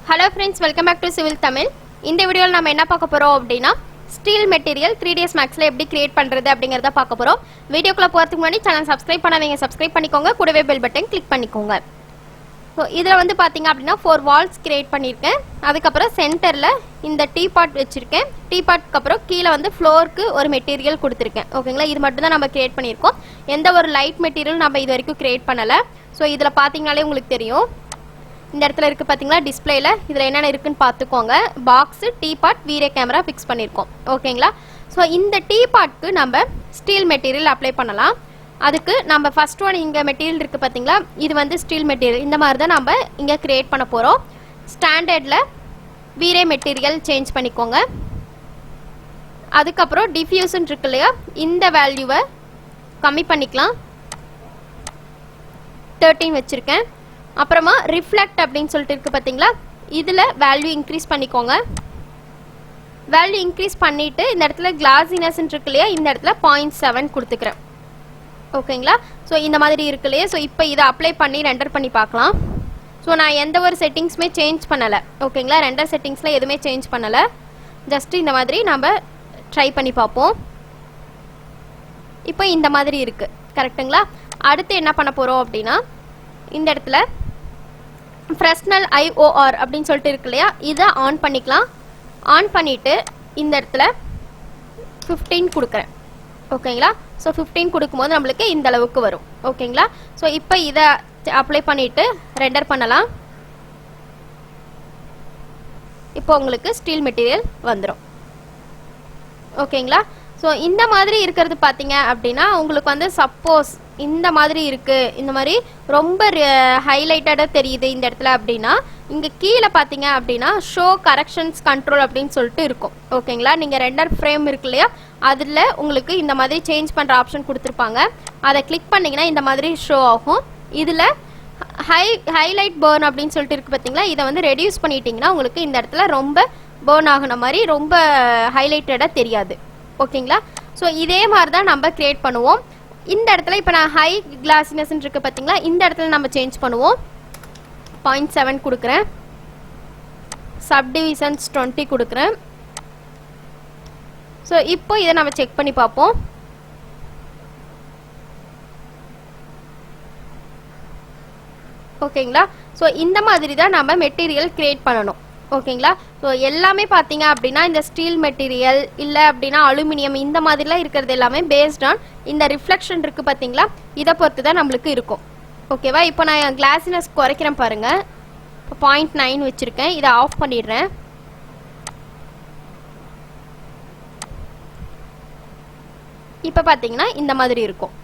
Hello friends, welcome back to Civil Tamil. இந்த வீடியோல நாம என்ன பார்க்க போறோம் அப்படினா ஸ்டீல் மெட்டீரியல் 3dsmax ல எப்படி கிரியேட் பண்றது அப்படிங்கறத பார்க்க போறோம். வீடியோக்குள்ள போறதுக்கு முன்னாடி சேனல் Subscribe பண்ணாதீங்க, Subscribe பண்ணிக்கோங்க. கூடவே பெல் பட்டன் கிளிக் பண்ணிக்கோங்க. சோ இதுல வந்து பாத்தீங்க அப்படினா 4 வால்ஸ் கிரியேட் பண்ணிருக்கேன். அதுக்கு அப்புறம் சென்டர்ல இந்த டீ பாட் வெச்சிருக்கேன். டீ பாட்க்கு அப்புறம் கீழ வந்து ஃப்ளோருக்கு ஒரு மெட்டீரியல் கொடுத்திருக்கேன். ஓகேங்களா? இது மட்டும் தான் நம்ம கிரியேட் பண்ணிருக்கோம். எந்த ஒரு லைட் மெட்டீரியல் நம்ம இது வரைக்கும் கிரியேட் பண்ணல. சோ இதுல பாத்தீங்கனாலே உங்களுக்கு தெரியும். இந்த இடத்துல இருக்கு பாத்தீங்களா டிஸ்ப்ளேல இதுல என்னென்ன இருக்குன்னு பாத்துக்கோங்க. பாக்ஸ், டீ பாட், வீரே கேமரா ஃபிக்ஸ் பண்ணிருக்கோம். ஓகேங்களா? சோ இந்த டீ பாட்க்கு நம்ம ஸ்டீல் மெட்டீரியல் அப்ளை பண்ணலாம். அதுக்கு நம்ம ஃபர்ஸ்ட் ஒன் இங்க மெட்டீரியல் இருக்கு பாத்தீங்களா, இது வந்து ஸ்டீல் மெட்டீரியல். இந்த மாதிரி தான் நம்ம இங்க கிரியேட் பண்ண போறோம். ஸ்டாண்டர்ட்ல வீரே மெட்டீரியல் சேஞ்ச் பண்ணிக்கோங்க. அதுக்கு அப்புறம் டிஃப்யூஷன் இருக்கு இல்லையா, இந்த வேல்யூவை கம்மி பண்ணிக்கலாம். 13 வச்சிருக்கேன். அப்புறமா ரிஃப்ளெக்ட் அப்படின்னு சொல்லிட்டு இருக்கு பாத்தீங்களா, இதுல வேல்யூ இன்க்ரீஸ் பண்ணிக்கோங்க. வேல்யூ இன்க்ரீஸ் பண்ணிட்டு இந்த இடத்துல கிளாஸினஸ் இருக்கு இல்லையா, இந்த இடத்துல 0.7 கொடுத்துக்கிறேன். ஓகேங்களா? ஸோ இந்த மாதிரி இருக்கு இல்லையா. ஸோ இப்போ இதை அப்ளை பண்ணி ரெண்டர் பண்ணி பார்க்கலாம். ஸோ நான் எந்த ஒரு செட்டிங்ஸுமே சேஞ்ச் பண்ணலை. ஓகேங்களா? ரெண்டர் செட்டிங்ஸில் எதுவுமே சேஞ்ச் பண்ணலை. ஜஸ்ட் இந்த மாதிரி நம்ம ட்ரை பண்ணி பார்ப்போம். இப்போ இந்த மாதிரி இருக்கு. கரெக்டுங்களா? அடுத்து என்ன பண்ண போகிறோம் அப்படின்னா, இந்த இடத்துல ஃப்ரெஸ்னல் IOR அப்படின்னு சொல்லிட்டு இருக்கு இல்லையா, இதை ஆன் பண்ணிக்கலாம். ஆன் பண்ணிட்டு இந்த இடத்துல 15 கொடுக்குறேன். ஓகேங்களா? ஸோ 15 கொடுக்கும்போது நம்மளுக்கு இந்த அளவுக்கு வரும். ஓகேங்களா? ஸோ இப்போ இதை அப்ளை பண்ணிட்டு ரெண்டர் பண்ணலாம். இப்போ உங்களுக்கு ஸ்டீல் மெட்டீரியல் வந்துடும். ஓகேங்களா? ஸோ இந்த மாதிரி இருக்கிறது பார்த்தீங்க அப்படின்னா, உங்களுக்கு வந்து சப்போஸ் இந்த மாதிரி இருக்கு, இந்த மாதிரி ரொம்ப ஹைலைட்டடாக தெரியுது இந்த இடத்துல அப்படின்னா, இங்கே கீழே பார்த்தீங்க அப்படின்னா ஷோ கரெக்ஷன்ஸ் கண்ட்ரோல் அப்படின்னு சொல்லிட்டு இருக்கும். ஓகேங்களா? நீங்கள் ரெண்டர் ஃப்ரேம் இருக்கு இல்லையா, அதில் உங்களுக்கு இந்த மாதிரி சேஞ்ச் பண்ணுற ஆப்ஷன் கொடுத்துருப்பாங்க. அதை கிளிக் பண்ணிங்கன்னா இந்த மாதிரி ஷோ ஆகும். இதில் ஹைலைட் பர்ன் அப்படின்னு சொல்லிட்டு இருக்கு பார்த்தீங்களா, இதை வந்து ரெடியூஸ் பண்ணிட்டீங்கன்னா உங்களுக்கு இந்த இடத்துல ரொம்ப பர்ன் ஆகுன மாதிரி ரொம்ப ஹைலைட்டடாக தெரியாது. ஓகேங்களா? ஸோ இதே மாதிரி தான் நம்ம கிரியேட் பண்ணுவோம். இந்த இடத்துல இப்போ நான் ஹை கிளாஸினஸ் இருக்கு பார்த்தீங்களா, இந்த இடத்துல நம்ம சேஞ்ச் பண்ணுவோம். 0.7 கொடுக்குறேன். சப்டிவிஷன்ஸ் 20 கொடுக்குறேன். ஸோ இப்போ இதை நம்ம செக் பண்ணி பார்ப்போம். ஓகேங்களா? ஸோ இந்த மாதிரி தான் நம்ம மெட்டீரியல் கிரியேட் பண்ணணும். ஓகேங்களா? ஸோ எல்லாமே பார்த்தீங்க அப்படின்னா இந்த ஸ்டீல் மெட்டீரியல் இல்லை அப்படின்னா அலுமினியம், இந்த மாதிரிலாம் இருக்கிறது எல்லாமே பேஸ்ட் ஆன் இந்த ரிஃப்ளெக்ஷன் இருக்கு பார்த்தீங்களா, இதை பொறுத்து தான் நம்மளுக்கு இருக்கும். ஓகேவா? இப்போ நான் கிளாஸினஸ் குறைக்கிறேன் பாருங்க. இப்போ 0.9 வச்சிருக்கேன். இதை ஆஃப் பண்ணிடுறேன். இப்போ பார்த்தீங்கன்னா இந்த மாதிரி இருக்கும்.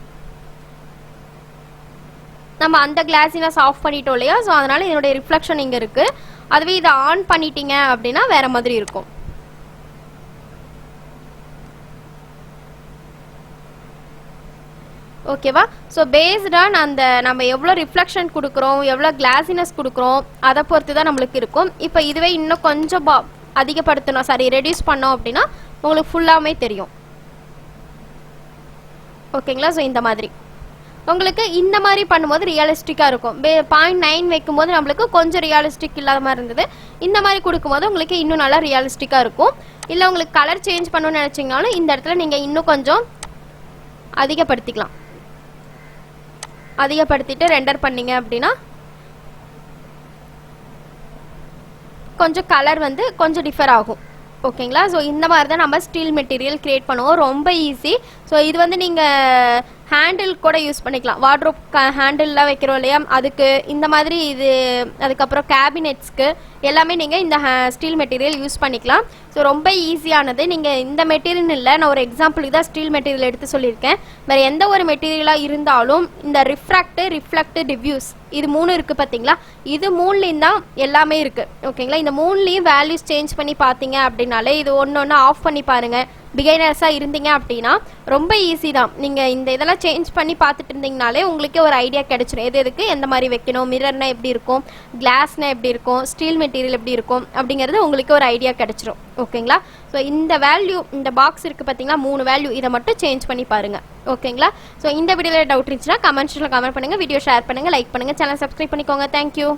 நம்ம அந்த கிளாஸினஸ் ஆஃப் பண்ணிட்டோம் இல்லையா, ஸோ அதனால இதனுடைய ரிஃப்ளெக்ஷன் இங்கே இருக்கு. அதுவே இதை ஆன் பண்ணிட்டீங்க அப்படின்னா வேற மாதிரி இருக்கும். ஓகேவா? ஸோ பேஸ்டான் அந்த நம்ம எவ்வளோ ரிஃப்ளெக்ஷன் கொடுக்குறோம், எவ்வளோ கிளாஸினஸ் கொடுக்குறோம், அதை பொறுத்து தான் நம்மளுக்கு இருக்கும். இப்போ இதுவே இன்னும் கொஞ்சம் அதிகப்படுத்தணும், சாரி ரெடியூஸ் பண்ணோம் அப்படின்னா உங்களுக்கு ஃபுல்லாமே தெரியும். ஓகேங்களா? ஸோ இந்த மாதிரி உங்களுக்கு இந்த மாதிரி பண்ணும்போது ரியலிஸ்டிக்காக இருக்கும். 0.9 வைக்கும்போது நம்மளுக்கு கொஞ்சம் ரியலிஸ்டிக் இல்லாத மாதிரி இருந்தது. இந்த மாதிரி கொடுக்கும்போது உங்களுக்கு இன்னும் நல்லா ரியலிஸ்டிக்காக இருக்கும். இல்லை உங்களுக்கு கலர் சேஞ்ச் பண்ணணும்னு நினச்சிங்கனாலும் இந்த இடத்துல நீங்கள் இன்னும் கொஞ்சம் அதிகப்படுத்திக்கலாம். அதிகப்படுத்திட்டு ரெண்டர் பண்ணீங்க அப்படின்னா கொஞ்சம் கலர் வந்து கொஞ்சம் டிஃபர் ஆகும். ஓகேங்களா? ஸோ இந்த மாதிரி தான் நம்ம ஸ்டீல் மெட்டீரியல் கிரியேட் பண்ணுவோம். ரொம்ப ஈஸி. ஸோ இது வந்து நீங்கள் ஹேண்டில் கூட யூஸ் பண்ணிக்கலாம். வார்ட்ரோப் ஹேண்டில்லாம் வைக்கிறோம் இல்லையா, அதுக்கு இந்த மாதிரி இது, அதுக்கப்புறம் கேபினெட்ஸ்க்கு எல்லாமே நீங்கள் இந்த ஸ்டீல் மெட்டீரியல் யூஸ் பண்ணிக்கலாம். ஸோ ரொம்ப ஈஸியானது. நீங்கள் இந்த மெட்டீரியல் இல்லை, நான் ஒரு எக்ஸாம்பிளுக்கு தான் ஸ்டீல் மெட்டீரியல் எடுத்து சொல்லியிருக்கேன். வேறு எந்த ஒரு மெட்டீரியலாக இருந்தாலும் இந்த ரிஃப்ராக்ட், டிஃப்யூஸ், இது 3 இருக்குது பார்த்தீங்களா, இது 3லையும் தான் எல்லாமே இருக்குது. ஓகேங்களா? இந்த 3லையும் வேல்யூஸ் சேஞ்ச் பண்ணி பார்த்தீங்க அப்படின்னாலே இது ஒன்று ஆஃப் பண்ணி பாருங்கள். பிகைனர்ஸாக இருந்தீங்க அப்படின்னா ரொம்ப ஈஸி தான். நீங்கள் இந்த இதெல்லாம் சேஞ்ச் பண்ணி பார்த்துட்டு இருந்தீங்கனாலே உங்களுக்கே ஒரு ஐடியா கிடைச்சிடும். எதுக்கு எந்த மாதிரி வைக்கணும், மிரர்னா எப்படி இருக்கும், கிளாஸ்னா எப்படி இருக்கும், ஸ்டீல் மெட்டீரியல் எப்படி இருக்கும் அப்படிங்கிறது உங்களுக்கு ஒரு ஐடியா கிடைச்சிடும். ஓகேங்களா? ஸோ இந்த வேல்யூ, இந்த பாக்ஸ் இருக்குது பார்த்தீங்களா, 3 வேல்யூ, இதை மட்டும் சேஞ்ச் பண்ணி பாருங்கள். ஓகேங்களா? ஸோ இந்த வீடியோவில் டவுட் இருந்துச்சுன்னா கமெண்ட்ஸில் கமெண்ட் பண்ணுங்கள், வீடியோ ஷேர் பண்ணுங்கள், லைக் பண்ணுங்கள், சேனல் சப்ஸ்கிரைப் பண்ணிக்கோங்க. தேங்க்யூ.